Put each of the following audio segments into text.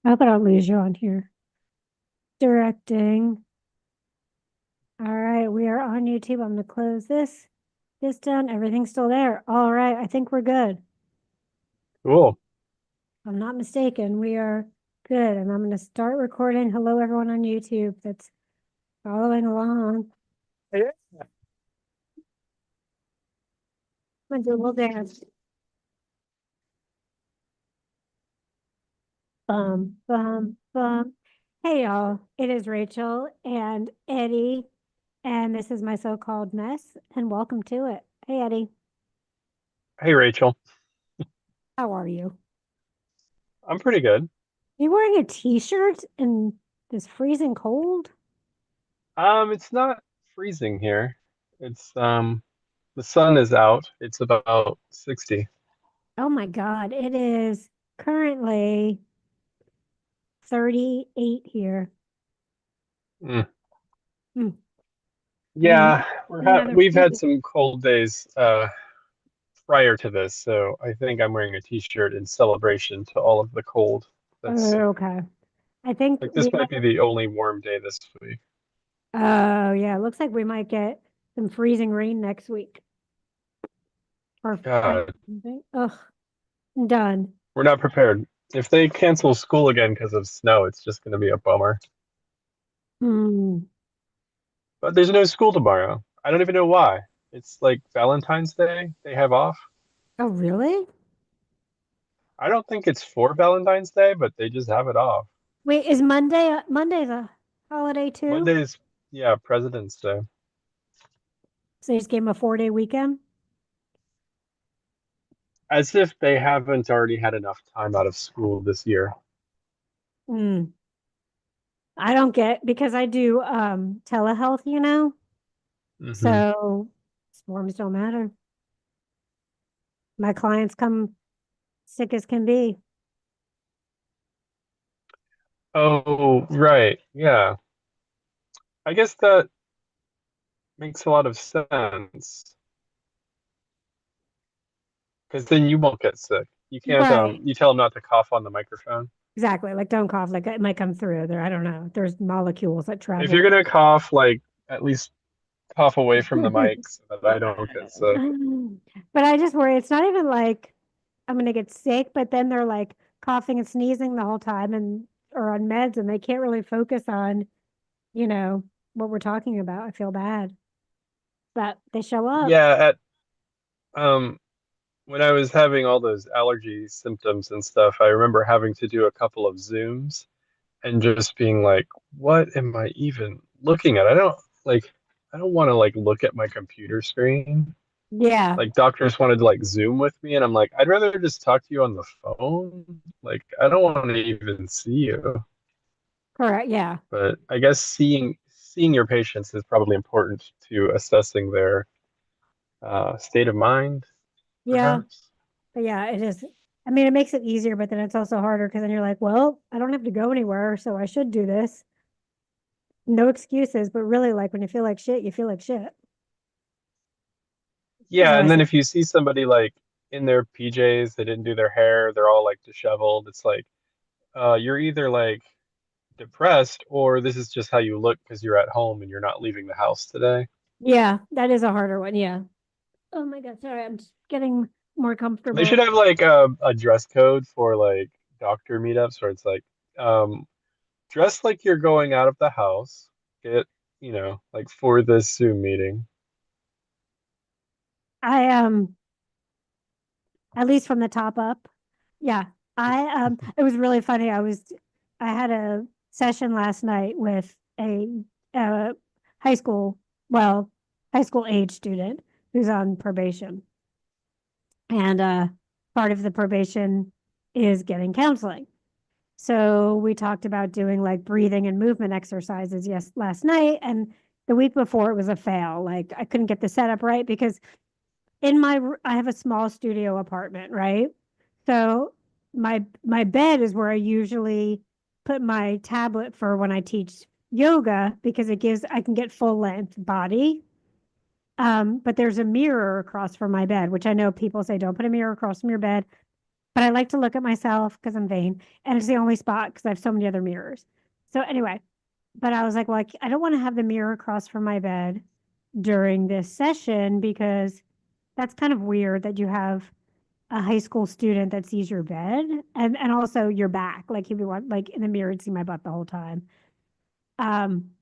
I hope I don't lose you on here. Directing. All right, we are on YouTube. I'm gonna close this done. Everything's still there. All right, I think we're good. Cool. If I'm not mistaken, we are good. And I'm gonna start recording. Hello, everyone on YouTube that's following along. Yeah. I'm gonna do a little dance. Bum, bum, bum. Hey, y'all. It is Rachel and Eddie, and this is my so-called mess, and welcome to it. Hey, Eddie. Hey, Rachel. How are you? I'm pretty good. You wearing a t-shirt in this freezing cold? It's not freezing here. It's the sun is out. It's about 60. Oh my God, it is currently 38 here. Mm. Hmm. I mean, Yeah, another we've had freezing. some cold days prior to this, so I think I'm wearing a t-shirt in celebration to all of the cold. That's Okay. I think like we this might be might, the only warm day this week. oh yeah, it looks like we might get some freezing rain next week. Or God, ugh, I'm done. we're not prepared. If they cancel school again because of snow, it's just going to be a bummer. Hmm. But there's no school tomorrow. I don't even know why. It's like Valentine's Day. They have off. Oh, really? I don't think it's for Valentine's Day, but they just have it off. Wait, is Monday's a holiday too? Monday's, yeah, President's Day. So they just gave him a 4-day weekend? As if they haven't already had enough time out of school this year. Hmm. I don't get because I do telehealth, Hmm. so forms don't matter. My clients come sick as can be. Oh, right. Yeah. I guess that makes a lot of sense because then you won't get sick. You can't, Right. you tell them not to cough on the microphone. Exactly. Like don't cough. Like it might come through there. I don't know. There's molecules that If travel. you're gonna cough, like at least cough away from the mic so that I don't get sick. But I just worry it's not even like I'm gonna get sick, but then they're like coughing and sneezing the whole time and or on meds and they can't really focus on, you know, what we're talking about. I feel bad. But they show up. Yeah, at um when I was having all those allergy symptoms and stuff, I remember having to do a couple of Zooms and just being like, what am I even looking at? I don't want to like look at my computer screen. Yeah. Like doctors wanted to like Zoom with me and I'm like, I'd rather just talk to you on the phone. Like I don't want to even see you. Correct. Yeah. But I guess seeing your patients is probably important to assessing their state of mind, Yeah. perhaps. But yeah, it is. I mean, it makes it easier, but then it's also harder because then you're like, well, I don't have to go anywhere, so I should do this. No excuses, but really, like when you feel like shit, you feel like shit. Is Yeah, what I and then say. if you see somebody like in their PJs, they didn't do their hair, they're all like disheveled, it's like you're either like depressed or this is just how you look because you're at home and you're not leaving the house today. Yeah, that is a harder one. Yeah. Oh my God. Sorry. I'm just getting more They comfortable. should have like a dress code for like doctor meetups where it's like um dress like you're going out of the house. Get, like for this Zoom meeting. I at least from the top up. Yeah. It was really funny. I had a session last night with a uh high school, well, high school age student who's on probation. And part of the probation is getting counseling. So we talked about doing like breathing and movement exercises last night and the week before it was a fail. Like I couldn't get the setup right because I have a small studio apartment, right? So my bed is where I usually put my tablet for when I teach yoga because I can get full length body. But there's a mirror across from my bed, which I know people say don't put a mirror across from your bed. but I like to look at myself because I'm vain, and it's the only spot because I have so many other mirrors. So anyway, but I was like, well, I don't want to have the mirror across from my bed during this session because that's kind of weird that you have a high school student that sees your bed and also your back. Like if you want like in the mirror and see my butt the whole time.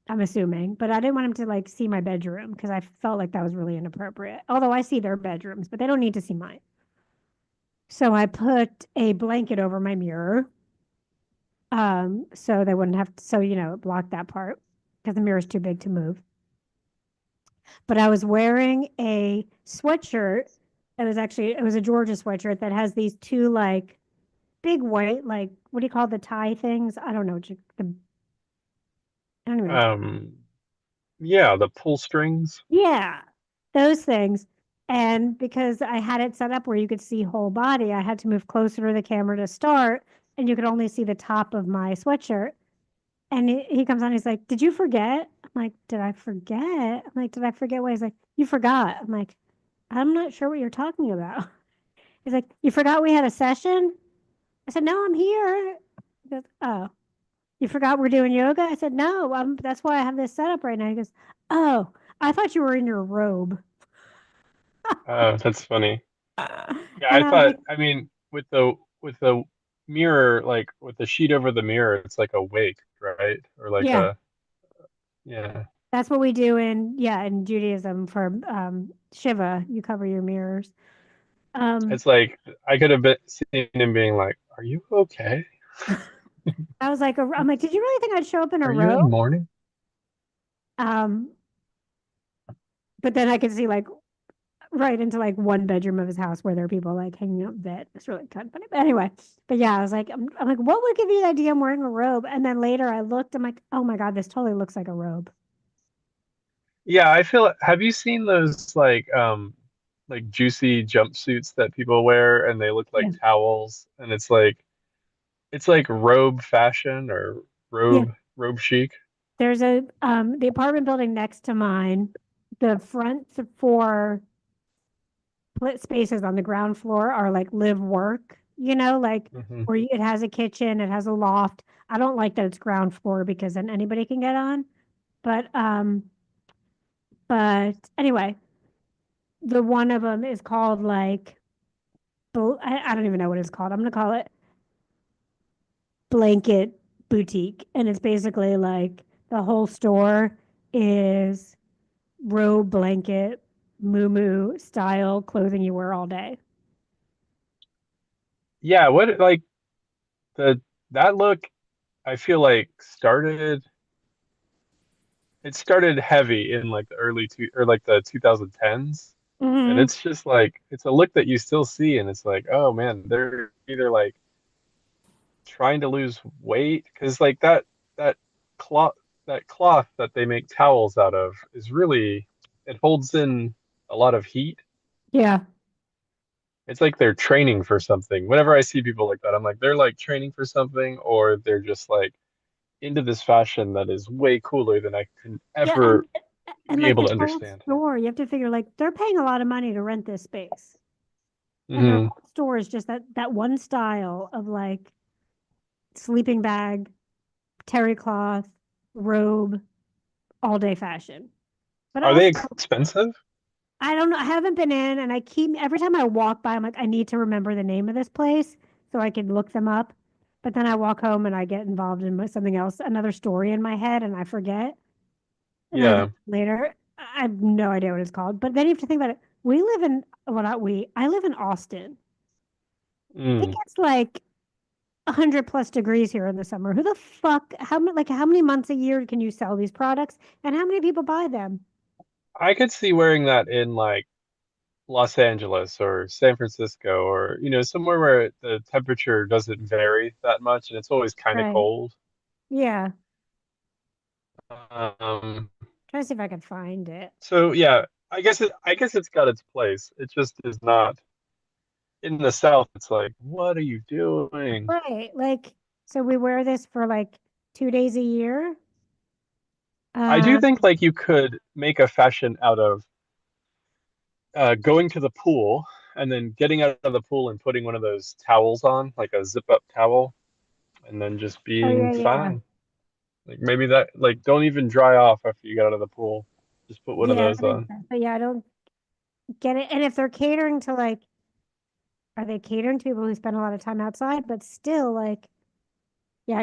I'm assuming, but I didn't want him to like see my bedroom because I felt like that was really inappropriate. Although I see their bedrooms, but they don't need to see mine. So I put a blanket over my mirror. So they wouldn't have to, so block that part because the mirror is too big to move. But I was wearing a sweatshirt. It was a Georgia sweatshirt that has these two like big white, like what do you call the tie things? I don't know. I don't even know what Um, yeah, the pull strings. Yeah, those things. And because I had it set up where you could see whole body, I had to move closer to the camera to start, and you could only see the top of my sweatshirt. And he comes on, he's like, "Did you forget?" I'm like, "Did I forget?" I'm like, "Did I forget what?" He's like, "You forgot." I'm like, "I'm not sure what you're talking about." He's like, "You forgot we had a session?" I said, "No, I'm here." He goes, "Oh, you forgot we're doing yoga?" I said, "No, that's why I have this set up right now." He goes, "Oh, I thought you were in your robe." That's funny. Yeah, And I I was thought, like, I mean, with the mirror, like with the sheet over the mirror, it's like a wake, right? Or like yeah, a, yeah. that's what we do in Judaism for Shiva. You cover your mirrors. Um, It's like I could have been seen him being like, "Are you okay? I'm like, did you really think I'd show up in a Are you robe? in mourning?" Um, but then I could see like right into like one bedroom of his house where there are people like hanging out in bed. It's really kind of funny. But anyway, but yeah, I was like, I'm like, what would give you the idea I'm wearing a robe? And then later I looked, I'm like, oh my God, this totally looks like a robe. Yeah, I feel. Have you seen those like juicy jumpsuits that people wear and they look Yeah. like towels and it's like robe fashion or Yeah. robe chic. There's the apartment building next to mine. The front four split spaces on the ground floor are like live work, like Hmm. where it has a kitchen, it has a loft. I don't like that it's ground floor because then anybody can get on. But anyway, the one of them is called like I don't even know what it's called. I'm gonna call it Blanket Boutique, and it's basically like the whole store is robe blanket moo style clothing you wear all day. Yeah, what like the that look I feel like it started heavy in like the early two or like the 2010s. And Hmm. it's just like it's a look that you still see and it's like, oh man, they're either like trying to lose weight because like that cloth that cloth that they make towels out of is really it holds in a lot of heat. Yeah. It's like they're training for something. Whenever I see people like that, I'm like they're like training for something or they're just like into this fashion that is way cooler than I can Yeah, ever and be like able this to whole understand. store, you have to figure like they're paying a lot of money to rent this space. And their Hmm. whole store is just that one style of like sleeping bag, terry cloth, robe, all day fashion. But Are they also, expensive? I don't know, I haven't been in and I keep every time I walk by, I'm like, I need to remember the name of this place so I can look them up. But then I walk home and I get involved in something else, another story in my head, and I forget. And then Yeah. later, I have no idea what it's called. But then you have to think about it. We live in, well, not we, I live in Austin. It Mm. gets like 100 plus degrees here in the summer. Who the fuck, how many months a year can you sell these products? And how many people buy them? I could see wearing that in like Los Angeles or San Francisco or somewhere where the temperature doesn't vary that much and it's always kind of Right. cold. Yeah. Um, Trying to see if I can find it. so yeah, I guess it's got its place. It just is not in the South. It's like, what are you doing? Right. Like, so we wear this for like 2 days a year. I do Uh, think like you could make a fashion out of going to the pool and then getting out of the pool and putting one of those towels on, like a zip up towel, and then just Oh, being yeah, yeah. fine. Like maybe that, like, don't even dry off after you get out of the pool. Just put one of Yeah, those that makes on. sense. But yeah, I don't get it. And if they're catering to like, are they catering to people who spend a lot of time outside? But still, like, yeah,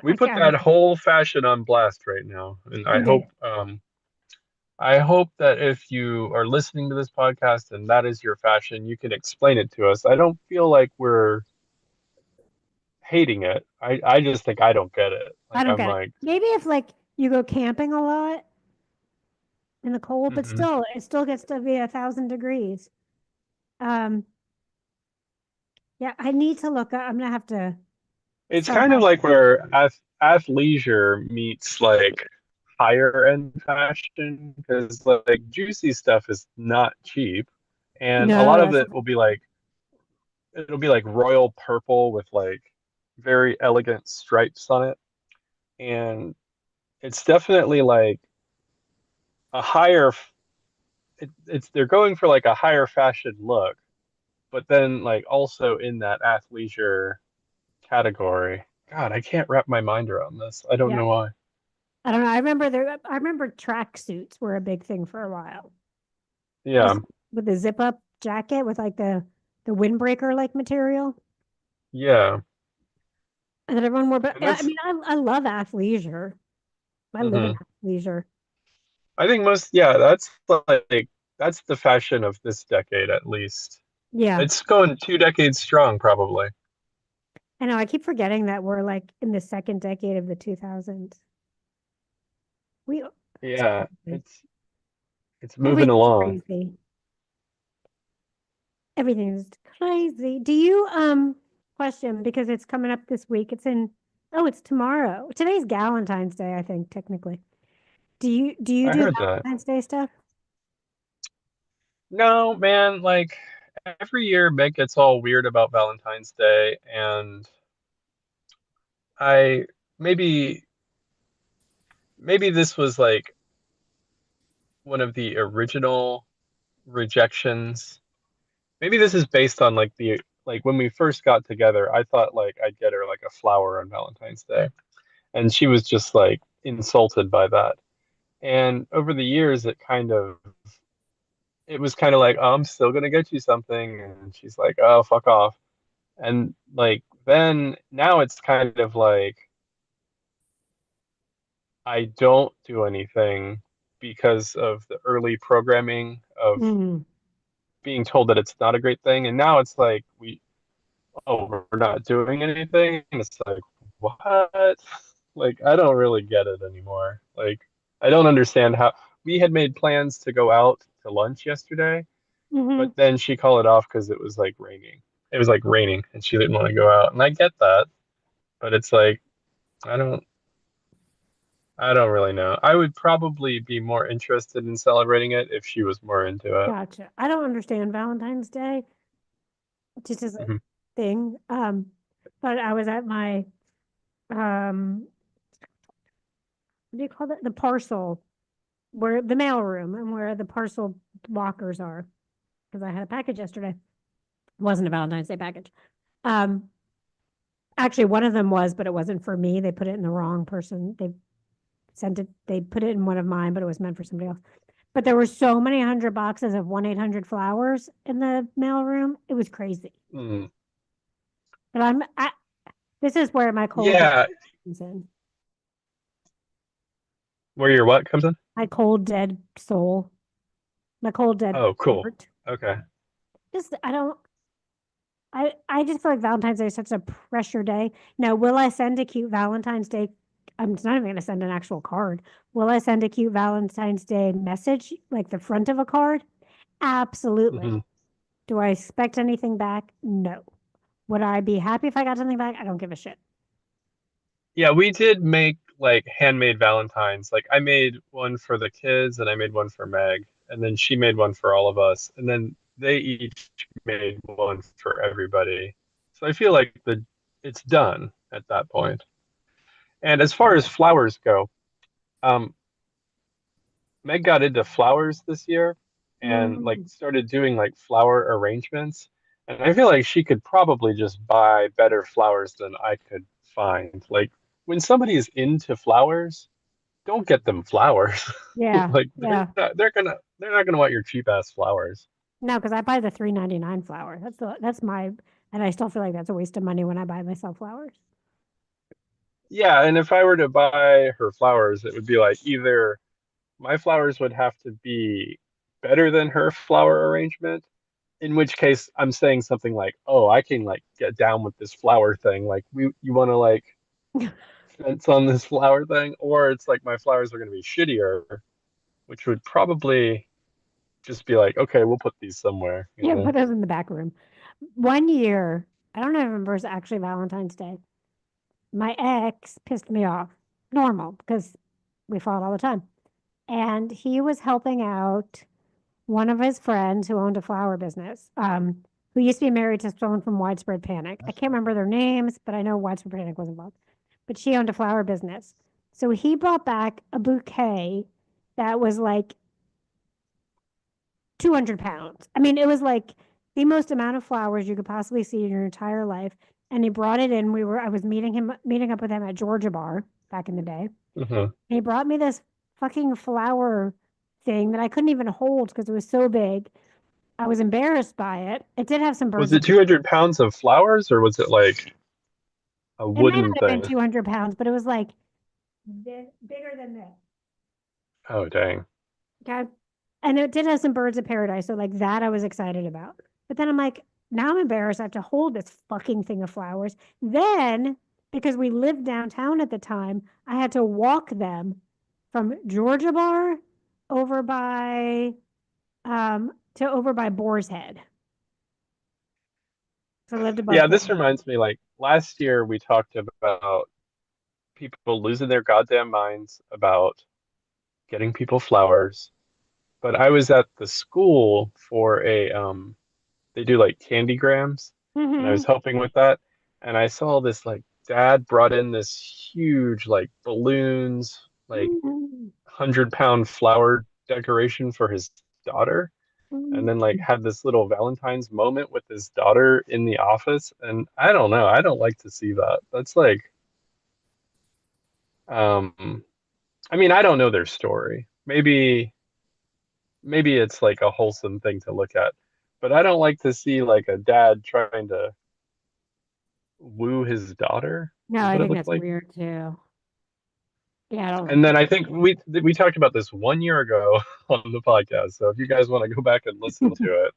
We I put can't. that whole fashion on blast right now, and You did. I hope that if you are listening to this podcast and that is your fashion, you can explain it to us. I don't feel like we're hating it. I just think I don't get it. I Like don't I'm get it. like, Maybe if like you go camping a lot in the cold, but mhm. still, it still gets to be 1,000 degrees. Um, yeah, I need to look up. I'm gonna have to It's start kind of by. like where athleisure meets like higher end fashion because like juicy stuff is not cheap, and a No, lot of that's it will be like it'll be like royal purple with like very elegant stripes on it, and it's definitely like a higher. It's they're going for like a higher fashion look, but then like also in that athleisure category. God, I can't wrap my mind around this. I don't yeah. know why. I don't know. I remember track suits were a big thing for a while. Yeah, Just with the zip up jacket with like the windbreaker like material. yeah. And then everyone wore, but And I that's, mean, I love athleisure. I live in mhm. athleisure. I think most, yeah, that's like, that's the fashion of this decade at least. Yeah. It's going 2 decades strong, probably. I know. I keep forgetting that we're like in the second decade of the 2000s. We, it's Yeah, crazy. it's moving Everything's along. crazy. Everything's crazy. Do you, question because it's coming up this week. Oh, it's tomorrow. Today's Galentine's Day, I think, technically. Do you I do heard that. Valentine's Day stuff? No, man, like every year Meg gets all weird about Valentine's Day, and I maybe maybe this was like one of the original rejections. Maybe this is based on like the like when we first got together, I thought like I'd get her like a flower on Valentine's Day. And she was just like insulted by that. And over the years it was kind of like, oh, I'm still gonna get you something. And she's like, oh, fuck off. And like then now it's kind of like I don't do anything because of the early programming of Mm. being told that it's not a great thing. And now it's like oh, we're not doing anything. And it's like, what? Like, I don't really get it anymore. Like, I don't understand how we had made plans to go out to lunch yesterday, Hmm. but then she called it off because it was like raining. It was like raining and she didn't want to go out. And I get that, but it's like, I don't, I don't really know. I would probably be more interested in celebrating it if she was more into it. Gotcha. I don't understand Valentine's Day, just as a Mhm. thing. But I was at my um what do you call it? The parcel where the mail room and where the parcel lockers are. Because I had a package yesterday. It wasn't a Valentine's Day package. Um, actually one of them was, but it wasn't for me. They put it in the wrong person. They put it in one of mine, but it was meant for somebody else. But there were so many hundred boxes of 1-800 flowers in the mailroom. It was crazy. Mm. But this is where my cold dead Yeah, comes in. where your what comes in? My cold dead soul, my cold dead Oh, cool. heart. Okay. Just I don't. I just feel like Valentine's Day is such a pressure day. Now, will I send a cute Valentine's Day? I'm not even going to send an actual card. Will I send a cute Valentine's Day message, like the front of a card? Absolutely. Mhm. Do I expect anything back? No. Would I be happy if I got something back? I don't give a shit. Yeah, we did make like handmade Valentines. Like I made one for the kids and I made one for Meg, and then she made one for all of us, and then they each made one for everybody. So I feel like it's done at that point. And as far as flowers go, um, Meg got into flowers this year, and like Mm. started doing like flower arrangements. And I feel like she could probably just buy better flowers than I could find. Like when somebody is into flowers, don't get them flowers. Yeah, Like yeah. they're not gonna want your cheap ass flowers. No, because I buy the 3.99 flower. That's my, and I still feel like that's a waste of money when I buy myself flowers. Yeah, and if I were to buy her flowers, it would be like either my flowers would have to be better than her flower arrangement, in which case I'm saying something like, "Oh, I can like get down with this flower thing. Like you want to like fence on this flower thing," or it's like my flowers are going to be shittier, which would probably just be like, "Okay, we'll put these somewhere," you Yeah, know. put those in the back room. One year, I don't even remember, it was actually Valentine's Day. My ex pissed me off. Normal, because we fought all the time. And he was helping out one of his friends who owned a flower business, who used to be married to someone from Widespread Panic. I can't remember their names, but I know Widespread Panic was involved. But she owned a flower business. So he brought back a bouquet that was like 200 pounds. I mean, it was like the most amount of flowers you could possibly see in your entire life. And he brought it in. I was meeting up with him at Georgia Bar back in the day. Uh-huh. He brought me this fucking flower thing that I couldn't even hold because it was so big. I was embarrassed by it. It did have some Was birds. it 200 pounds of flowers or was it like a It may not wooden have been thing? 200 pounds, but it was like bigger than this. Oh, dang. Okay. And it did have some birds of paradise. So, like that, I was excited about. But then I'm like, now I'm embarrassed. I have to hold this fucking thing of flowers. Then, because we lived downtown at the time, I had to walk them from Georgia Bar over by to over by Boar's Head. So I lived above Yeah, this Boar's Head. reminds me like last year we talked about people losing their goddamn minds about getting people flowers. But I was at the school for a they do like candygrams and I was Mm-hmm. helping with that and I saw this like dad brought in this huge like balloons like Mm-hmm. 100-pound flower decoration for his daughter and then like had this little Valentine's moment with his daughter in the office and I don't know, I don't like to see that. That's like um I mean, I don't know their story. Maybe it's like a wholesome thing to look at. But I don't like to see like a dad trying to woo his daughter, No, is I what it think looked that's like. weird too. Yeah, I don't like And then that. I think we talked about this 1 year ago on the podcast. So if you guys want to go back and listen to it,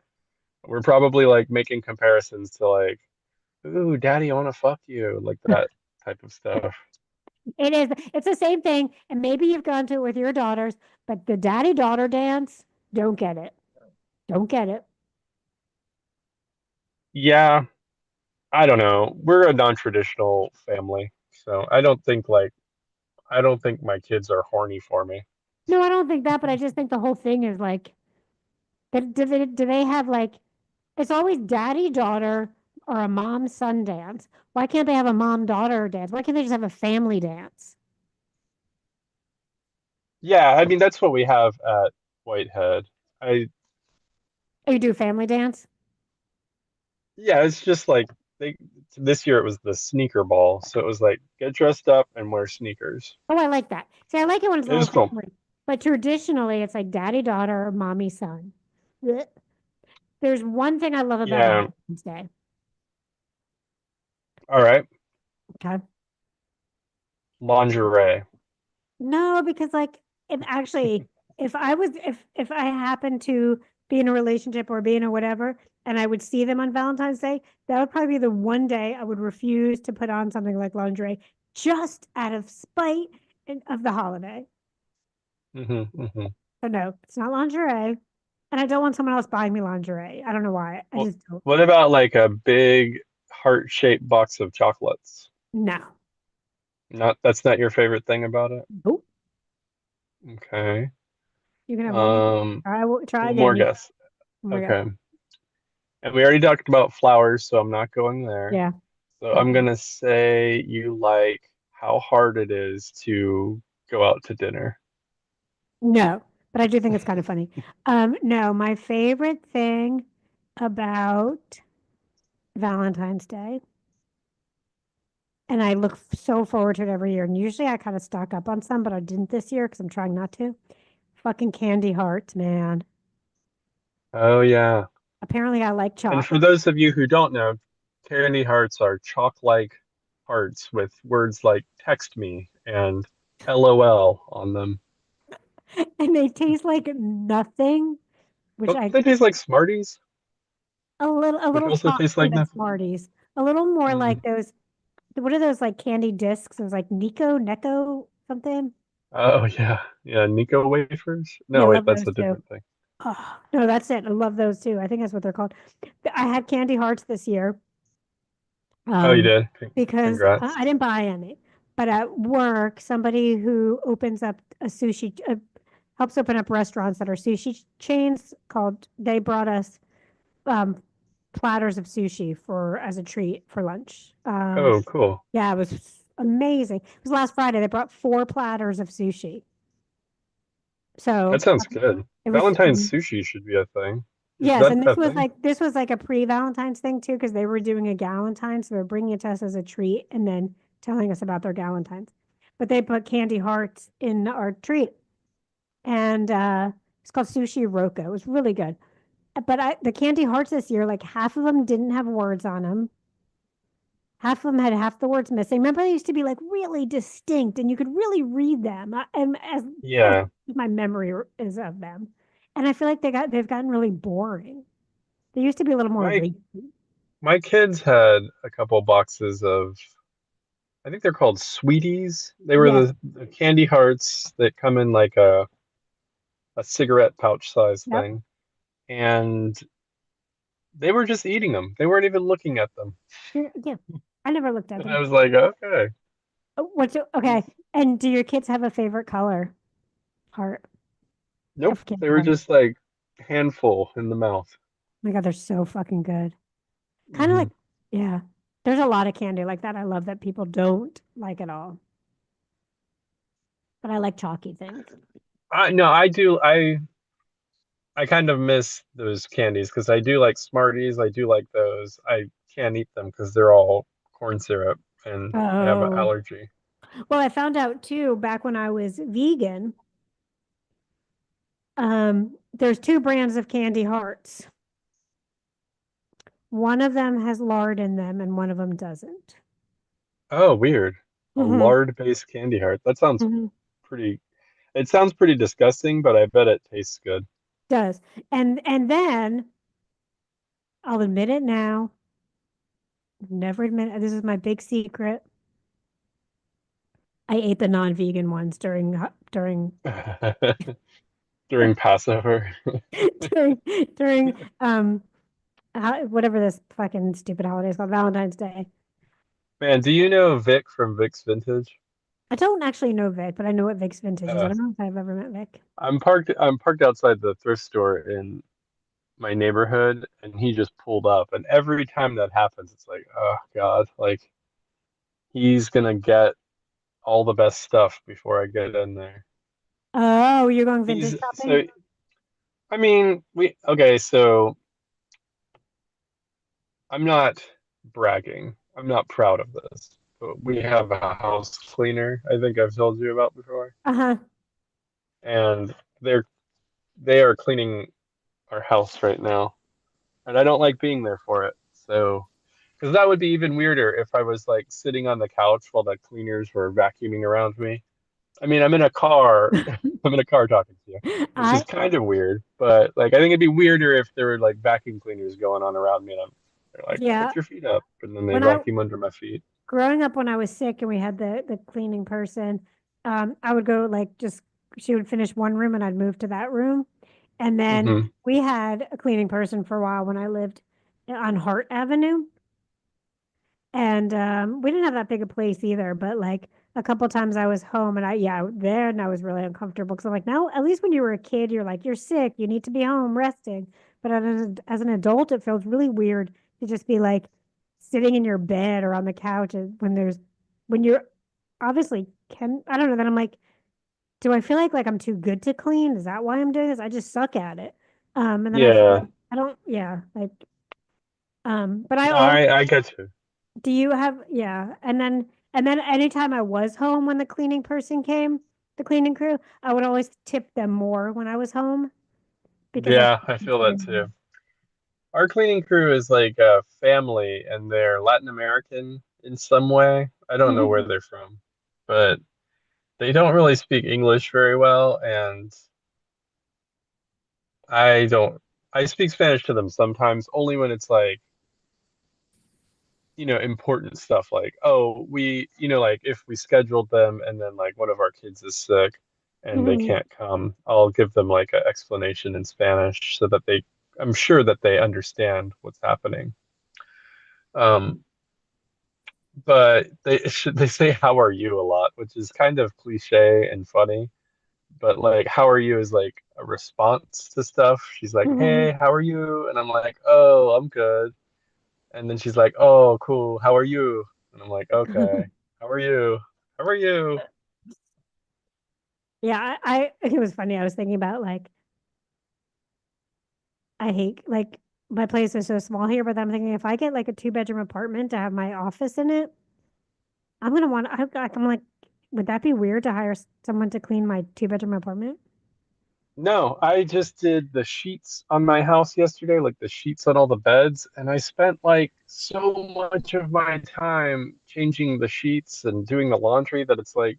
we're probably like making comparisons to like, ooh, daddy, I want to fuck you, like that type of stuff. It is. It's the same thing. And maybe you've gone to it with your daughters, but the daddy daughter dance, don't get it. Don't get it. Yeah, I don't know. We're a non-traditional family, so I don't think my kids are horny for me. No, I don't think that, but I just think the whole thing is like, do they have like, it's always daddy daughter or a mom son dance. Why can't they have a mom daughter dance? Why can't they just have a family dance? Yeah, I mean that's what we have at Whitehead. I Oh, you do family dance? Yeah, it's just like they this year it was the sneaker ball, so it was like get dressed up and wear sneakers. Oh, I like that. See, I like it when it's the It whole was cool. family. But traditionally, it's like daddy daughter, mommy son. Blech. There's one thing I love about Yeah. Valentine's Day. All right. Okay. Lingerie. No, because like if actually if I happen to be in a relationship or be in a whatever and I would see them on Valentine's Day, that would probably be the one day I would refuse to put on something like lingerie just out of spite of the holiday. Hmm. So no, it's not lingerie. And I don't want someone else buying me lingerie. I don't know why. I Well, just don't. what about like a big heart-shaped box of chocolates? No. Not That's not your favorite thing about it? Nope. Okay. You can have one more. Um, Try one more again. Yeah. guess. Oh my God. Okay. And we already talked about flowers, so I'm not going there. Yeah. So I'm Okay. gonna say you like how hard it is to go out to dinner. No. but I do think it's kind of funny. No, my favorite thing about Valentine's Day, and I look so forward to it every year. And usually I kind of stock up on some, but I didn't this year because I'm trying not to. Fucking candy hearts, man. Oh yeah. Apparently I like And chalk. for those of you who don't know, candy hearts are chalk-like hearts with words like text me and LOL on them. And they taste like nothing, which But I they taste like Smarties, a which little also tastes softer like than nothing. Smarties. A little more Mm. like those, what are those like candy discs? It was like Necco something. Oh yeah. Yeah, Nico wafers? Yeah, No, I wait, love that's those a too. different thing. Oh, no, that's it. I love those too. I think that's what they're called. I had candy hearts this year, Oh, you um, did? because Congrats. I didn't buy any. But at work, somebody who opens up a helps open up restaurants that are sushi chains they brought us um, platters of sushi for as a treat for lunch. Oh, cool. Yeah, it was amazing. It was last Friday. They brought 4 platters of sushi. That So sounds good. it was Valentine's sushi should be a thing. Is yes, that and a thing? this was like a pre-Valentine's thing too, because they were doing a Galentine's, so they're bringing it to us as a treat and then telling us about their Galentine's. But they put candy hearts in our treat, and it's called Sushi Roka. It was really good. But the candy hearts this year, like half of them didn't have words on them. Half of them had half the words missing. Remember, they used to be like really distinct, and you could really read them. And as Yeah. my memory is of them, and I feel like they've gotten really boring. They used to be a little more My racy. my kids had a couple boxes of, I think they're called Sweeties. They were Yes. the candy hearts that come in like a cigarette pouch size Yep. thing. And they were just eating them. They weren't even looking at them. Yeah. Yeah. I never looked at And I them. was like, okay. Okay? And do your kids have a favorite color? Heart Nope. of candy They were heart. just like handful in the mouth. Oh my God, they're so fucking good. Kind of Hmm. like, yeah. There's a lot of candy like that. I love that people don't like at all. But I like chalky things. I no, I do. I kind of miss those candies because I do like Smarties. I do like those. I can't eat them because they're all corn syrup and I have an Oh. allergy. Well, I found out too back when I was vegan, there's 2 brands of candy hearts. One of them has lard in them and one of them doesn't. Oh, weird. A Hmm. lard-based candy heart. That sounds Hmm. pretty, it sounds pretty disgusting, but I bet it tastes good. Does. And then I'll admit it now. Never admit it. This is my big secret. I ate the non-vegan ones during During Passover. during during whatever this fucking stupid holiday is called, Valentine's Day. Man, do you know Vic from Vic's Vintage? I don't actually know Vic, but I know what Vic's vintage is. I Uh, don't know if I've ever met Vic. I'm parked outside the thrift store in my neighborhood and he just pulled up and every time that happens it's like, oh God, like he's gonna get all the best stuff before I get in there. Oh, you're going vintage He's shopping? so I mean, we okay, so I'm not bragging. I'm not proud of this, but we have a house cleaner, I think I've told you about before. Uh-huh. And they are cleaning our house right now. And I don't like being there for it. So, because that would be even weirder if I was like sitting on the couch while the cleaners were vacuuming around me. I mean, I'm in a car. I'm in a car talking to you, which is I kind of weird. But like, I think it'd be weirder if there were like vacuum cleaners going on around me, and they're like, yeah, "Put your feet up," and then they when I vacuum under my feet. growing up when I was sick and we had the cleaning person, I would go like just she would finish one room and I'd move to that room. And then Hmm. we had a cleaning person for a while when I lived on Hart Avenue. And we didn't have that big a place either, but like a couple times I was home and there and I was really uncomfortable because I'm like, no, at least when you were a kid, you're like, you're sick, you need to be home resting. But as an adult, it feels really weird to just be like sitting in your bed or on the couch when you're obviously I don't know. Then I'm like, do I feel like I'm too good to clean? Is that why I'm doing this? I just suck at it. And then I feel Yeah. like I don't, yeah, like, but I No, always, I get you. do you have, yeah. And then anytime I was home when the cleaning person came, the cleaning crew, I would always tip them more when I was home because I Yeah, feel I like it's feel that really, too. Our cleaning crew is like a family and they're Latin American in some way. I don't know where Mhm. they're from, but they don't really speak English very well, and I don't. I speak Spanish to them sometimes, only when it's like, important stuff like, oh, like if we scheduled them and then like one of our kids is sick and they Mhm. can't come, I'll give them like an explanation in Spanish so that I'm sure that they understand what's happening. Um, but they say how are you a lot, which is kind of cliche and funny. But like how are you is like a response to stuff. She's like, Mhm. "Hey, how are you?" And I'm like, "Oh, I'm good." And then she's like, "Oh, cool. How are you?" And I'm like, "Okay. How are you? How are you?" Yeah, it was funny. I was thinking about like I hate like my place is so small here, but I'm thinking if I get like a two-bedroom apartment to have my office in it, I'm gonna want. I'm like, would that be weird to hire someone to clean my two-bedroom apartment? No, I just did the sheets on my house yesterday, like the sheets on all the beds, and I spent like so much of my time changing the sheets and doing the laundry that it's like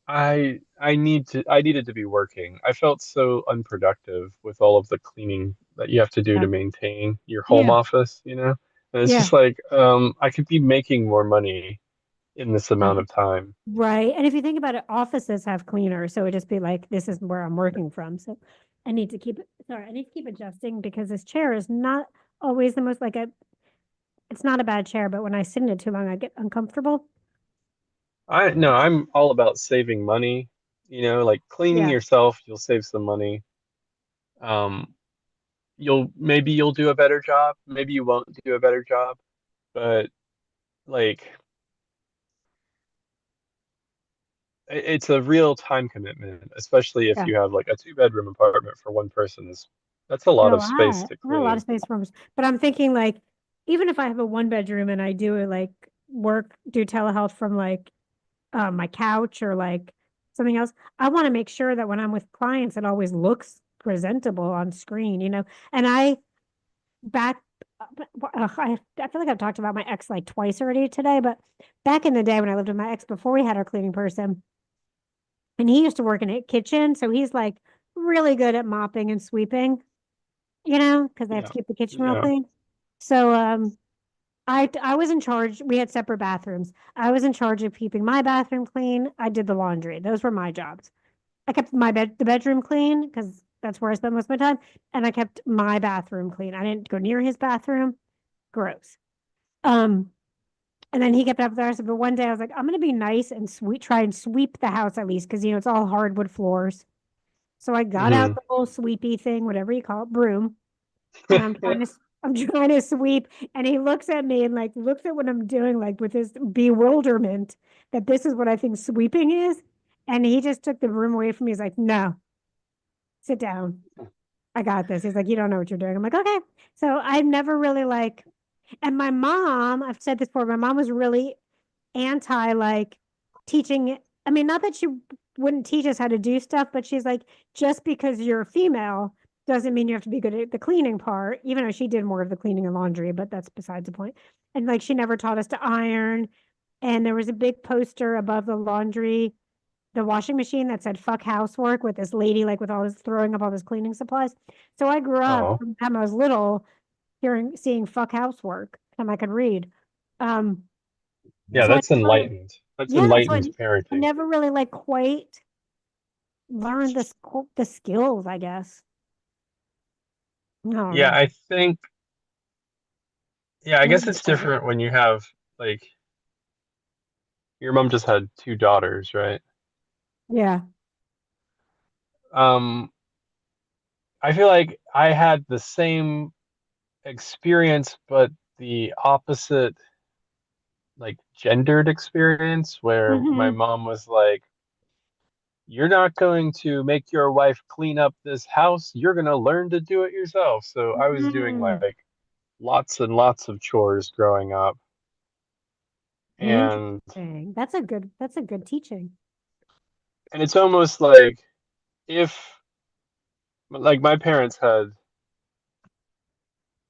I needed to be working. I felt so unproductive with all of the cleaning that you have to do Yeah. to maintain your home Yeah. office. And it's Yeah. just like I could be making more money in this Yeah. amount of time. Right. And if you think about it, offices have cleaners, so it would just be like, this is where I'm working from. So I need to keep adjusting because this chair is not always the most it's not a bad chair, but when I sit in it too long, I get uncomfortable. I no, I'm all about saving money. Like cleaning Yeah. yourself, you'll save some money. Um, you'll do a better job, maybe you won't do a better job, but like it's a real time commitment, especially if Yeah. you have like a two-bedroom apartment for one person. That's a lot of space to Not a lot of clean. space for rooms. But I'm thinking like, even if I have a one bedroom and I do like do telehealth from like my couch or like something else, I want to make sure that when I'm with clients, it always looks presentable on screen, you know? And back, I feel like I've talked about my ex like twice already today, but back in the day when I lived with my ex before we had our cleaning person, and he used to work in a kitchen, so he's like really good at mopping and sweeping, you know, because they have Yeah. to keep the kitchen real Yeah. clean. So I was in charge. We had separate bathrooms. I was in charge of keeping my bathroom clean. I did the laundry. Those were my jobs. I kept the bedroom clean because that's where I spent most of my time, and I kept my bathroom clean. I didn't go near his bathroom. Gross. Um, and then he kept up there. But one day I was like, I'm gonna be nice and try and sweep the house at least because it's all hardwood floors. So I got out Hmm. the whole sweepy thing, whatever you call it, broom, and I'm trying to sweep, and he looks at me and like looks at what I'm doing, like with his bewilderment that this is what I think sweeping is. And he just took the broom away from me. He's like, no, sit down. I got this. He's like, you don't know what you're doing. I'm like, okay. So I've never really like, and my mom, I've said this before, my mom was really anti like teaching. I mean, not that she wouldn't teach us how to do stuff, but she's like, just because you're a female doesn't mean you have to be good at the cleaning part, even though she did more of the cleaning and laundry, but that's besides the point. And like, she never taught us to iron. And there was a big poster above the washing machine that said fuck housework with this lady, like with all this throwing up all this cleaning supplies. So I grew up Oh, from the time I was little seeing fuck housework, time I could read. Um, yeah, so I that's never, enlightened. That's yeah, enlightened I parenting. never really like quite learned the skills, I guess. I don't Yeah, know. I think, yeah, I guess Maybe it's so. different when you have like your mom just had two daughters, right? Yeah. Um, I feel like I had the same experience, but the opposite, like gendered experience, where my Hmm. mom was like, you're not going to make your wife clean up this house. You're going to learn to do it yourself. So I was doing Mm, like lots and lots of chores growing up. And interesting. That's a good teaching. it's almost like if like my parents had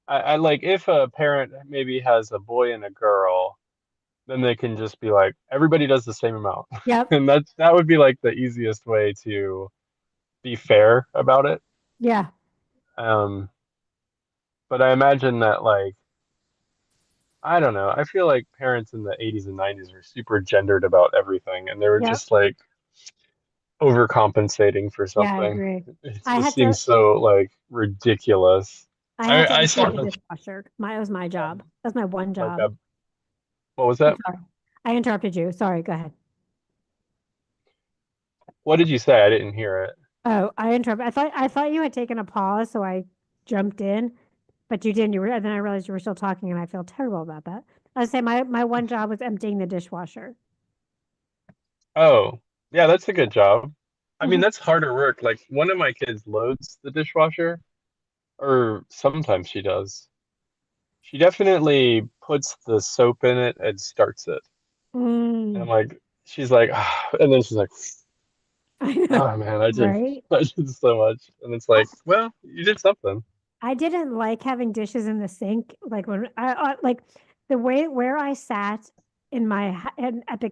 I like if a parent maybe has a boy and a girl, then they can just be like everybody does the same amount. Yep. And that would be like the easiest way to be fair about it. Yeah. Um, but I imagine that like I don't know. I feel like parents in the 80s and 90s were super gendered about everything, and they were Yep. just like overcompensating for Yeah, I something. agree. It I just had seems so like ridiculous. to I empty saw the dishwasher. That was my job. That's my one like job. what was I'm that? sorry. I interrupted you. Sorry, go ahead. What did you say? I didn't hear it. Oh, I interrupted. I thought you had taken a pause, so I jumped in, but you didn't. And then I realized you were still talking, and I feel terrible about that. I was saying my one job was emptying the dishwasher. Oh, yeah, that's a good job. I mean, Mhm. that's harder work. Like one of my kids loads the dishwasher, or sometimes she does. She definitely puts the soap in it and starts it. And I'm Mm, like, she's like, ah, and then she's like, I know, oh man, I did, right? I did so much. And it's like, well, you did something. I didn't like having dishes in the sink. Like when like the way where I sat in at the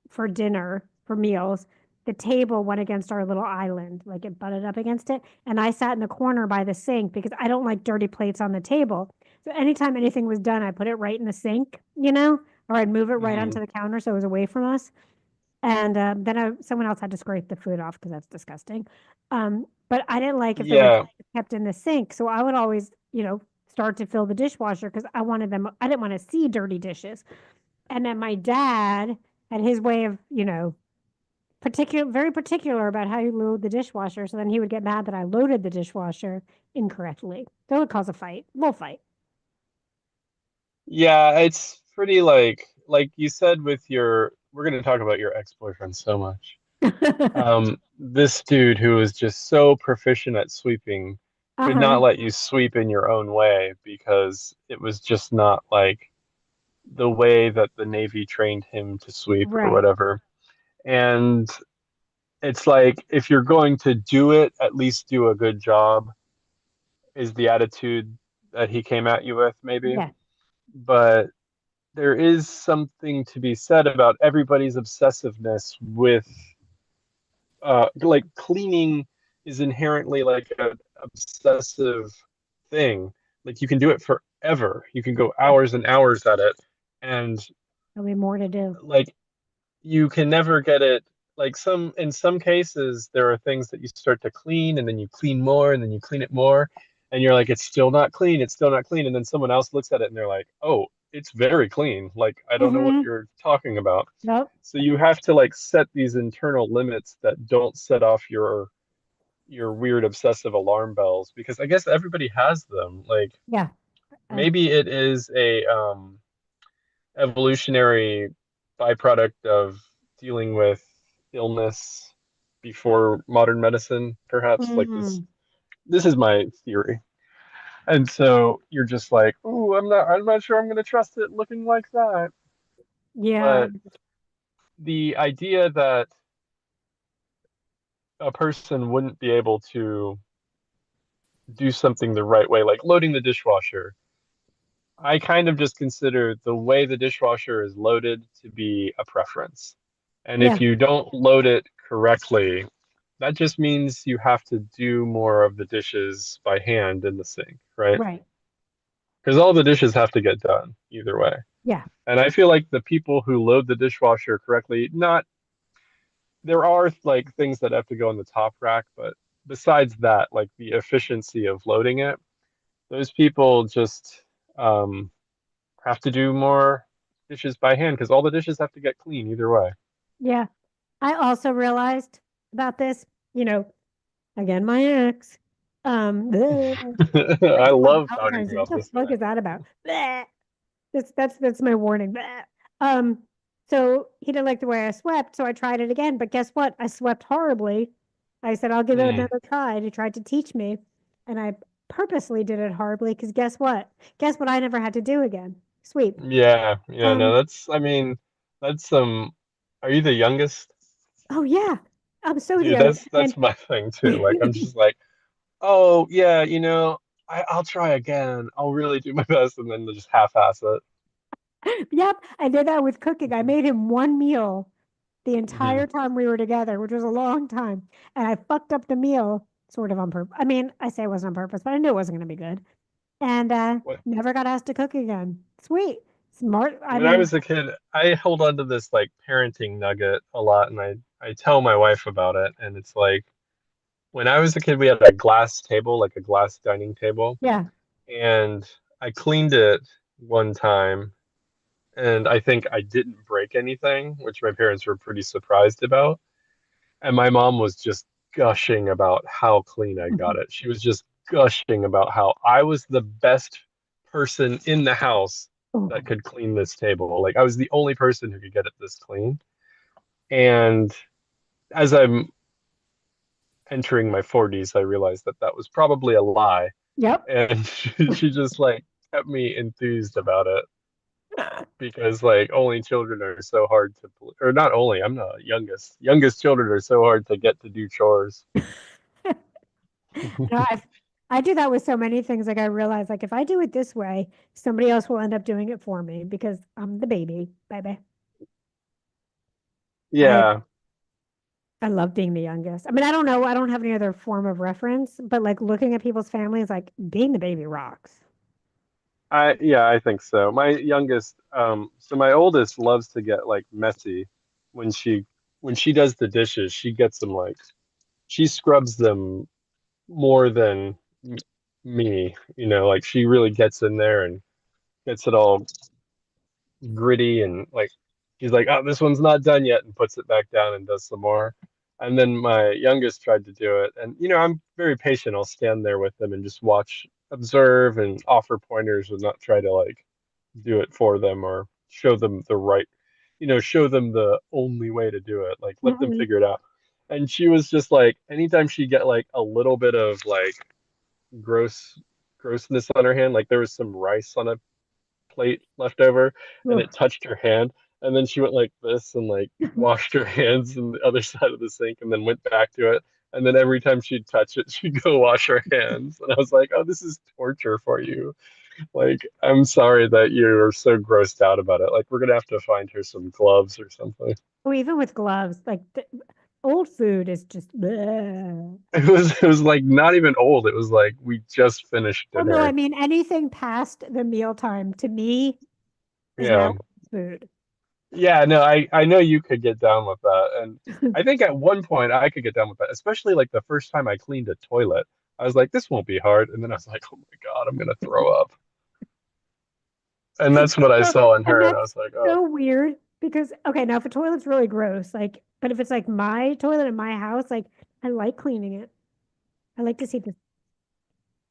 for dinner for meals, the table went against our little island, like it butted up against it, and I sat in the corner by the sink because I don't like dirty plates on the table. So anytime anything was done, I put it right in the sink, or I'd move it right onto Mhm. the counter so it was away from us. And then someone else had to scrape the food off because that's disgusting. But I didn't like if there were Yeah, dishes kept in the sink. So I would always, start to fill the dishwasher because I didn't want to see dirty dishes. And then my dad had his way of, very particular about how you load the dishwasher. So then he would get mad that I loaded the dishwasher incorrectly. That would cause a little fight. yeah, it's pretty like you said with your, we're gonna talk about your ex-boyfriend so much. This dude who was just so proficient at sweeping could Uh-huh. not let you sweep in your own way because it was just not like the way that the Navy trained him to sweep or Right. whatever. And it's like if you're going to do it, at least do a good job, is the attitude that he came at you with, maybe. Yeah. But there is something to be said about everybody's obsessiveness with like cleaning is inherently like an obsessive thing. Like you can do it forever. You can go hours and hours at it. And There'll be more to do. like you can never get it like some in some cases there are things that you start to clean and then you clean more and then you clean it more and you're like it's still not clean, it's still not clean, and then someone else looks at it and they're like, "Oh, it's very clean. Like I don't know what Mm-hmm. you're talking about." Nope. So you have to like set these internal limits that don't set off your weird obsessive alarm bells because I guess everybody has them. Like Yeah. I, maybe it is a evolutionary byproduct of dealing with illness before modern medicine, perhaps. Like mm, this is my theory. And so you're just like, "Oh, I'm not sure I'm going to trust it looking like that." yeah. But the idea that a person wouldn't be able to do something the right way, like loading the dishwasher, I kind of just consider the way the dishwasher is loaded to be a preference. And if Yeah. you don't load it correctly, that just means you have to do more of the dishes by hand in the sink, right? Right. Because all the dishes have to get done either way. Yeah. And I feel like the people who load the dishwasher correctly, not there are like things that have to go in the top rack, but besides that, like the efficiency of loading it, those people just um, have to do more dishes by hand because all the dishes have to get clean either way. Yeah. I also realized about this, you know, again, my ex. Bleh. I Brain fog love talking Valentine's Day. What about the this fuck guy. is that about? Bleh. That's my warning. Bleh. Um, So he didn't like the way I swept, so I tried it again. But guess what? I swept horribly. I said, I'll give it Mm. another try. And he tried to teach me. And I purposely did it horribly because guess what? Guess what I never had to do again? Sweep. Yeah, yeah, no, And that's, I mean, that's are you the youngest? oh yeah, I'm so the Dude, youngest. that's my thing too. Like, I'm just like, oh, yeah, I'll try again. I'll really do my best, and then just half-ass it. Yep, I did that with cooking. I made him one meal the Hmm. entire time we were together, which was a long time. And I fucked up the meal sort of on purpose. I mean, I say it wasn't on purpose, but I knew it wasn't going to be good. And What, never got asked to cook again. Sweet. Smart. I when I mean, was a kid, I hold on to this like parenting nugget a lot, and I tell my wife about it, and it's like when I was a kid, we had a glass table, like a glass dining table, yeah. and I cleaned it one time, and I think I didn't break anything, which my parents were pretty surprised about. And my mom was just gushing about how clean I got it. She was just gushing about how I was the best person in the house that Oh, could clean this table. Like I was the only person who could get it this clean. And as I'm entering my 40s, I realized that that was probably a lie. yep. And she just like kept me enthused about it because like only children are so hard to, or not only, I'm the youngest. Youngest children are so hard to get to do chores. No, I do that with so many things. Like I realize, like if I do it this way, somebody else will end up doing it for me because I'm the baby. Baby. I Yeah, I love being the youngest. I mean, I don't know. I don't have any other form of reference, but like looking at people's families, like being the baby rocks. I think so. My youngest, so my oldest loves to get like messy when she does the dishes. She gets them like she scrubs them more than me, like she really gets in there and gets it all gritty and like she's like, oh, this one's not done yet and puts it back down and does some more. And then my youngest tried to do it, and I'm very patient. I'll stand there with them and just watch, observe, and offer pointers and not try to like do it for them or show them the right, show them the only way to do it. Like let them Mhm. figure it out. And she was just like, anytime she get like a little bit of like gross grossness on her hand, like there was some rice on a plate left over and it Ugh. touched her hand. And then she went like this and like washed her hands on the other side of the sink and then went back to it. And then every time she'd touch it, she'd go wash her hands. And I was like, oh, this is torture for you. Like, I'm sorry that you're so grossed out about it. Like, we're gonna have to find her some gloves or something. Oh, even with gloves, like old food is just. Bleh. It was like not even old. It was like we just finished Well, no, I dinner. mean anything past the mealtime to me is now Yeah. food. Yeah, no, I know you could get down with that. And I think at one point I could get down with that, especially like the first time I cleaned a toilet. I was like, this won't be hard. And then I was like, oh my God, I'm gonna throw up. And that's what I So, saw in and her. And I that's was like, oh, so weird because okay, now if a toilet's really gross, like, but if it's like my toilet in my house, like I like cleaning it. I like to see this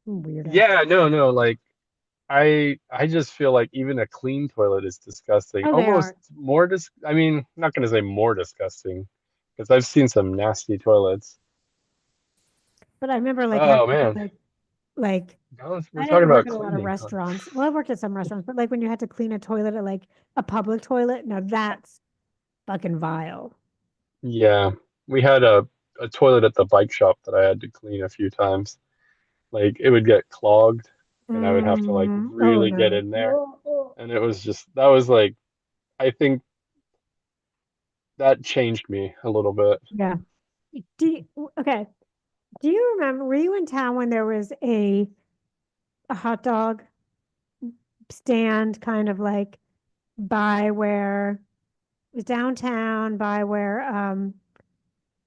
weirdo. yeah, no, no, like I just feel like even a clean toilet is disgusting. Oh, they Almost are. more I mean, not gonna say more disgusting, because I've seen some nasty toilets. But I remember like Oh having to man. like We're I talking didn't work about at a lot of cleaning, huh? restaurants. Well, I worked at some restaurants, but like when you had to clean a toilet at like a public toilet, now that's fucking vile. Yeah. We had a toilet at the bike shop that I had to clean a few times. Like it would get clogged and I would have to like Oh really get no. in there. Oh, oh. And it was just that was like I think that changed me a little bit. Yeah. Okay. Do you remember, were you in town when there was a hot dog stand kind of like by where it was downtown by where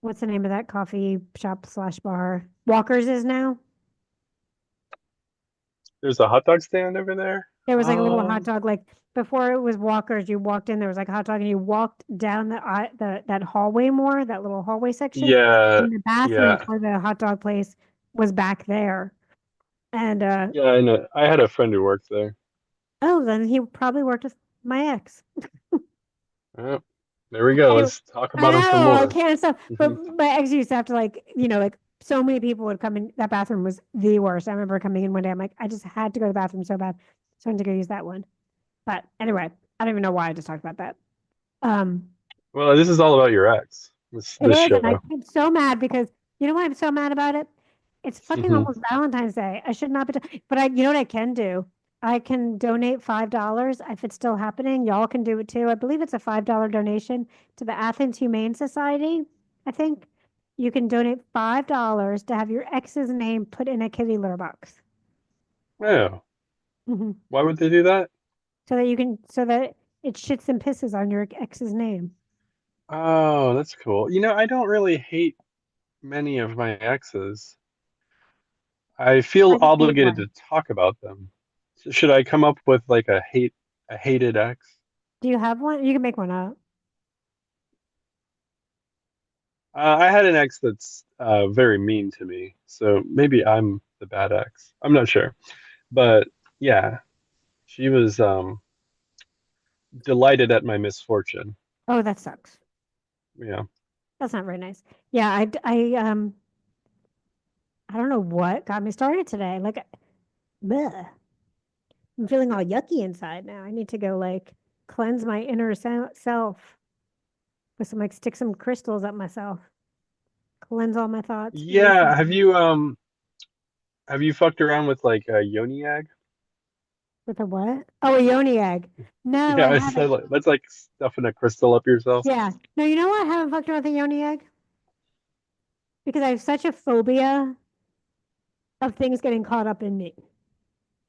what's the name of that coffee shop slash bar? Walker's is now? There's a hot dog stand over there. There was like a little hot dog, like before it was Walker's, you walked in, there was like a hot dog, and you walked down the that hallway more, that little hallway section. Yeah, And the bathroom yeah. for the hot dog place was back there. And Yeah, I know. I had a friend who worked there. oh, then he probably worked with my ex. Uh, there we go. Anyway, Let's talk I about them some know I more. can't stop. But my ex used to have to like, like so many people would come in. That bathroom was the worst. I remember coming in one day. I'm like, I just had to go to the bathroom so bad, so I had to go use that one. But anyway, I don't even know why I just talked about that. Um, Well, this is all about your ex. This it this is, and show. I'm so mad because you know why I'm so mad about it? It's fucking Hmm. almost Valentine's Day. I should not be, but you know what I can do? I can donate $5 if it's still happening. Y'all can do it too. I believe it's a $5 donation to the Athens Humane Society. I think you can donate $5 to have your ex's name put in a kitty litter box. Oh, Hmm. why would they do that? So that it shits and pisses on your ex's name. Oh, that's cool. I don't really hate many of my exes. I feel I just hate obligated one. to talk about them. So should I come up with like a hated ex? Do you have one? You can make one up. I had an ex that's very mean to me, so maybe I'm the bad ex. I'm not sure, but yeah, she was delighted at my misfortune. Oh, that sucks. Yeah. That's not very nice. Yeah, I don't know what got me started today. Like, bleh. I'm feeling all yucky inside now. I need to go like cleanse my inner self with some like stick some crystals up myself, cleanse all my thoughts. Yeah, have you fucked around with like a yoni egg? With a what? Oh, a yoni egg. No, I Yeah, it's haven't. like that's like stuffing a crystal up yourself. Yeah. No, you know what? I haven't fucked around with a yoni egg because I have such a phobia of things getting caught up in me.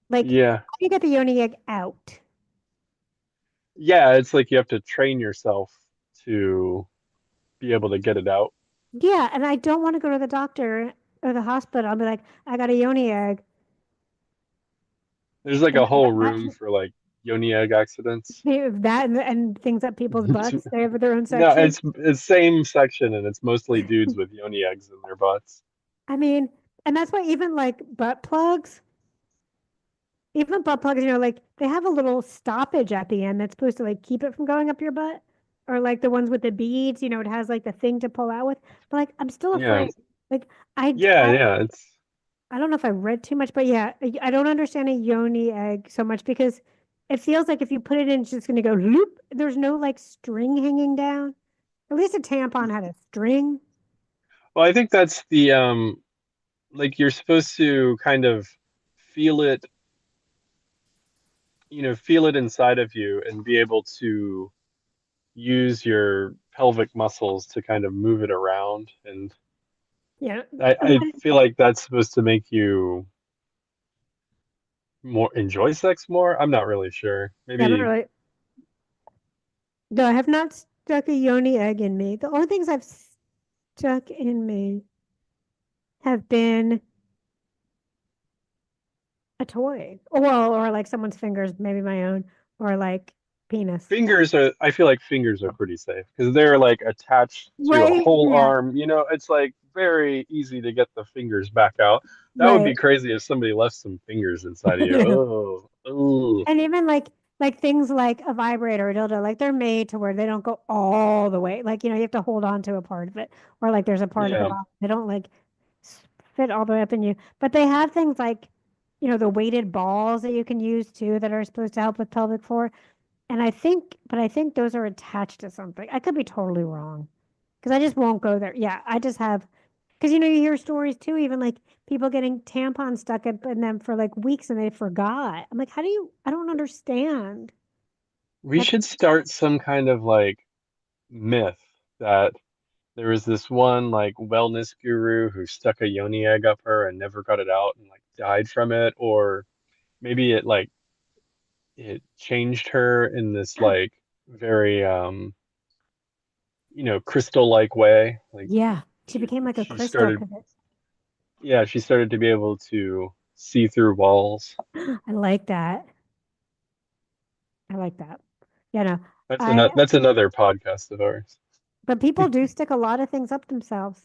Like, Yeah. how do you get the yoni egg out? Yeah, it's like you have to train yourself to be able to get it out. Yeah, and I don't want to go to the doctor or the hospital. I'll be like, I got a yoni egg. There's like And a then whole room for like yoni egg accidents. that and things up people's butts. They have their own No, section. it's same section and it's mostly dudes with yoni eggs in their butts. I mean, and that's why even like butt plugs, like they have a little stoppage at the end that's supposed to like keep it from going up your butt. Or like the ones with the beads, it has like the thing to pull out with. But like I'm still Yeah. afraid. Like I Yeah, I yeah, it's I don't know if I read too much, but yeah, I don't understand a yoni egg so much because it feels like if you put it in, it's just going to go loop. There's no like string hanging down. At least a tampon had a string. well, I think that's the like you're supposed to kind of feel it, feel it inside of you and be able to use your pelvic muscles to kind of move it around. And Yeah, I feel like that's supposed to make you more enjoy sex more. I'm not really sure. yeah, but Maybe really, no, I have not stuck a yoni egg in me. The only things I've stuck in me have been a toy, or like someone's fingers, maybe my own, or like penis. I feel like fingers are pretty safe because they're like attached to your Right? whole Yeah. arm. It's like very easy to get the fingers back out. That would be Right. crazy if somebody left some fingers inside of you. Yeah. Oh, oh, And even like things like a vibrator or dildo, like they're made to where they don't go all the way. Like, you have to hold on to a part of it. Or like there's a part at the yeah. bottom. They don't like fit all the way up in you. But they have things like, the weighted balls that you can use too that are supposed to help with pelvic floor. But I think those are attached to something. I could be totally wrong. Because I just won't go there. Yeah, I just have because you hear stories too, even like people getting tampons stuck up in them for like weeks and they forgot. I'm like, how do you? I don't understand. We That's should start some kind of like myth that there was this one like wellness guru who stuck a yoni egg up her and never got it out and like died from it, or maybe it changed her in this like very crystal-like way. Like yeah. She she became like a she crystal started, because yeah, she started to be able to see through walls. I like that. I like that. Yeah, no, That's I. another podcast of ours. But people do stick a lot of things up themselves.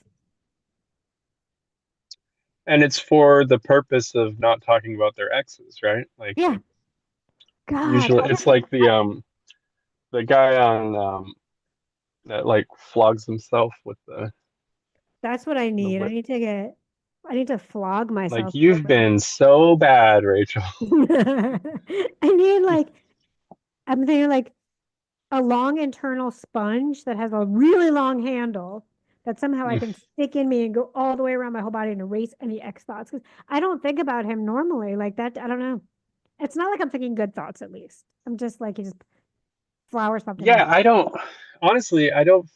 And it's for the purpose of not talking about their exes, right? Like Yeah. God, usually it's like the the guy on that like flogs himself with That's what I the need. whip. I need to flog Like myself a little you've bit. been so bad, Rachel. I need like, I'm thinking like a long internal sponge that has a really long handle that somehow I can stick in me and go all the way around my whole body and erase any X thoughts. Because I don't think about him normally like that. I don't know. It's not like I'm thinking good thoughts, at least. I'm just like, he just flowers popped in my Yeah, head. I don't honestly, I don't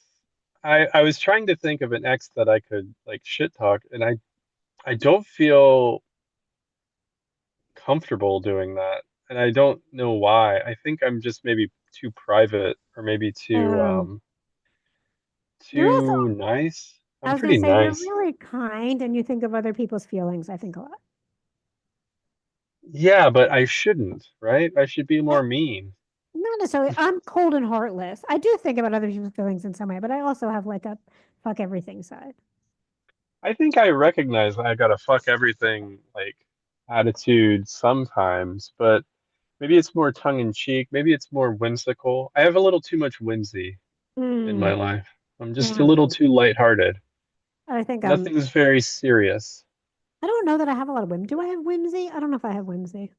I was trying to think of an ex that I could like shit talk and I don't feel comfortable doing that. And I don't know why. I think I'm just maybe too private or maybe Oh, you're also, too nice. I I'm was going pretty to say, you're nice. really kind and you think of other people's feelings, I think a lot. Yeah, but I shouldn't, right? I should be Uh, more mean. Not necessarily. I'm cold and heartless. I do think about other people's feelings in some way, but I also have like a fuck everything side. I think I recognize I gotta fuck everything like attitude sometimes, but maybe it's more tongue in cheek. Maybe it's more whimsical. I have a little too much whimsy in my Mm, life. I'm just a yeah, little too lighthearted. I think Nothing's very serious. I don't know that I have a lot of whim. Do I have whimsy? I don't know if I have whimsy.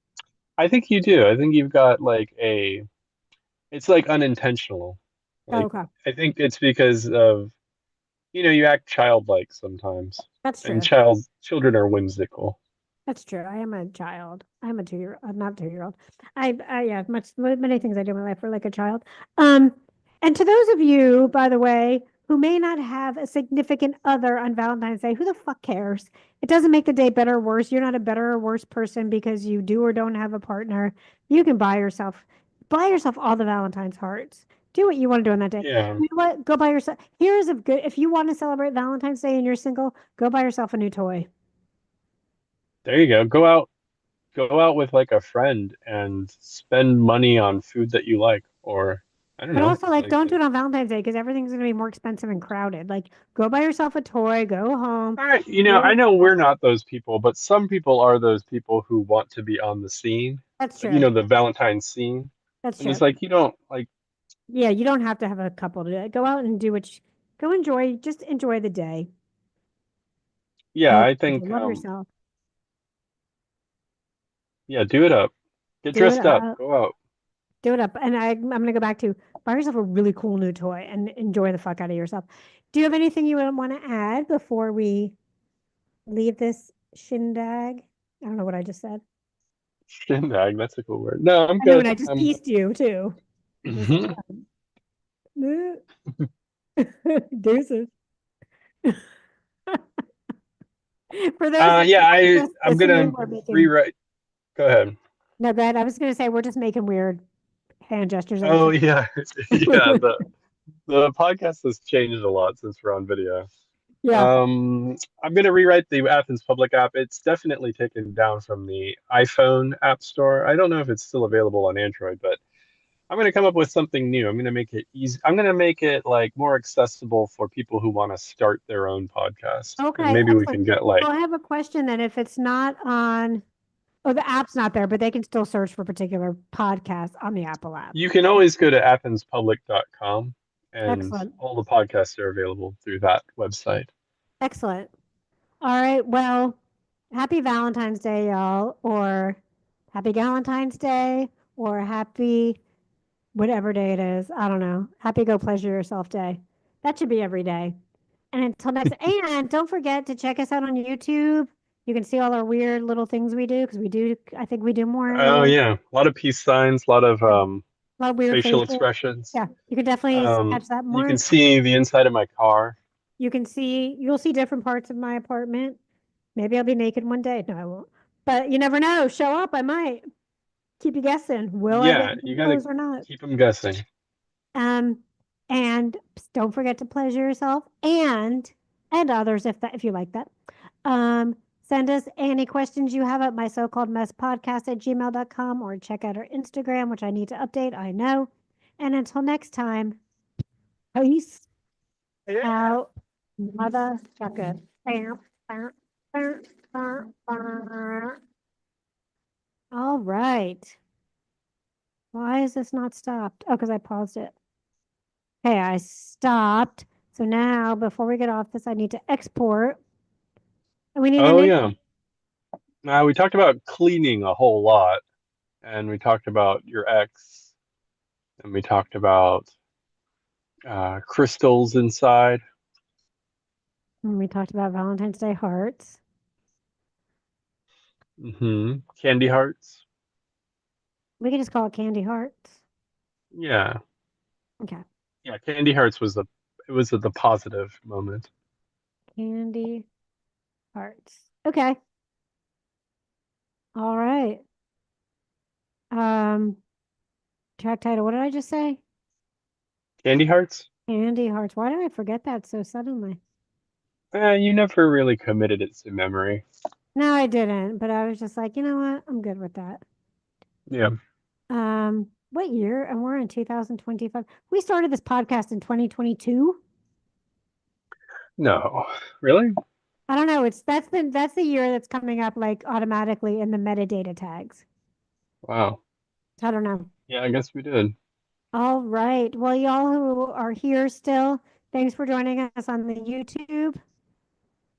I think you do. I think you've got like it's like unintentional. Oh, Like, okay. I think it's because of, you act childlike sometimes, That's and true. children are whimsical. That's true. I am a child. I'm a 2 year, I'm not 2 year old. Yeah, many things I do in my life are like a child. Um, and to those of you, by the way, who may not have a significant other on Valentine's Day, who the fuck cares? It doesn't make the day better or worse. You're not a better or worse person because you do or don't have a partner. You can buy yourself all the Valentine's hearts. Do what you want to do on that day. Yeah, You know what? Go buy yourself. Here's a good, if you want to celebrate Valentine's Day and you're single, go buy yourself a new toy. there you go. Go out with like a friend and spend money on food that you like, or I don't But know, also, like, like don't do it on Valentine's Day because everything's going to be more expensive and crowded. Like, go buy yourself a toy, go home. all right, I do- know we're not those people, but some people are those people who want to be on the scene, That's like, true. the Valentine's scene. That's And it's true. like you don't like, Yeah, you don't have to have a couple to do it. Go out and do go enjoy, just enjoy the day. yeah, Love, I think love yourself. yeah, do it up. Get Do it dressed up, up. go out. Do it up. And I'm going to go back to buy yourself a really cool new toy and enjoy the fuck out of yourself. Do you have anything you would want to add before we leave this shindig? I don't know what I just said. Shindig, that's a cool word. No, I'm I know, and good. I just pieced you too. I'm just like, Mhm. deuces. For those of Yeah, you who are just I'm listening, gonna we're making, rewrite. Go ahead. no, good. I was going to say, we're just making weird hand gestures at each Oh other. yeah, yeah. The podcast has changed a lot since we're on video. Yeah. I'm gonna rewrite the Athens Public app. It's definitely taken down from the iPhone App Store. I don't know if it's still available on Android, but I'm gonna come up with something new. I'm gonna make it easy. I'm gonna make it like more accessible for people who want to start their own podcast. And Okay, maybe we excellent. can get So like I have a question then. If it's not on, oh, the app's not there, but they can still search for particular podcasts on the Apple app. you can always go to athenspublic.com and Excellent. all the podcasts are available through that website. Excellent. All right. Well, happy Valentine's Day, y'all, or happy Galentine's Day, or happy whatever day it is. I don't know. Happy Go Pleasure Yourself Day. That should be every day. And until next, and don't forget to check us out on YouTube. You can see all our weird little things we do because I think we do Oh more, yeah, a lot of peace signs, a lot of a lot of weird facial faces. expressions. Yeah, you can definitely catch that You more. can see the inside of my car. You'll see different parts of my apartment. Maybe I'll be naked one day. No, I won't. But you never know. Show up. I might keep you guessing. Will I get Yeah, you gotta clothes or not? keep them guessing. Um, and don't forget to pleasure yourself and others if you like that. Send us any questions you have at my so-called mess podcast at gmail.com or check out our Instagram, which I need to update, I know. And until next time, peace out, motherfucker. All right. Why is this not stopped? Oh, because I paused it. Okay, I stopped. So now, before we get off this, I need to export. And we need the Oh name. yeah. Now we talked about cleaning a whole lot, and we talked about your ex, and we talked about crystals inside. And we talked about Valentine's Day hearts. Candy hearts. We could just call it candy hearts. Yeah. Okay. Yeah, candy hearts was the positive moment. Candy hearts. Okay. All right. Um, track title. What did I just say? Candy hearts? Candy hearts. Why did I forget that so suddenly? You never really committed it to memory. No, I didn't, but I was just like, you know what? I'm good with that. Yeah. What year? And we're in 2025. We started this podcast in 2022. No. Really? I don't know. That's the year that's coming up like automatically in the metadata tags. Wow. I don't know. Yeah, I guess we did. All right. Well, y'all who are here still, thanks for joining us on the YouTube.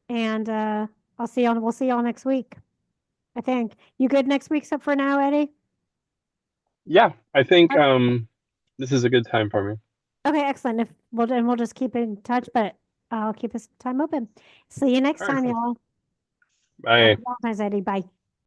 And we'll see y'all next week. I think. You good next week so for now, Eddie? Yeah, I think Uh, this is a good time for me. Okay, excellent. If we'll just keep in touch, but I'll keep this time open. See you next All right, time, cool. y'all. Bye. Happy Valentine's, Eddie. Bye.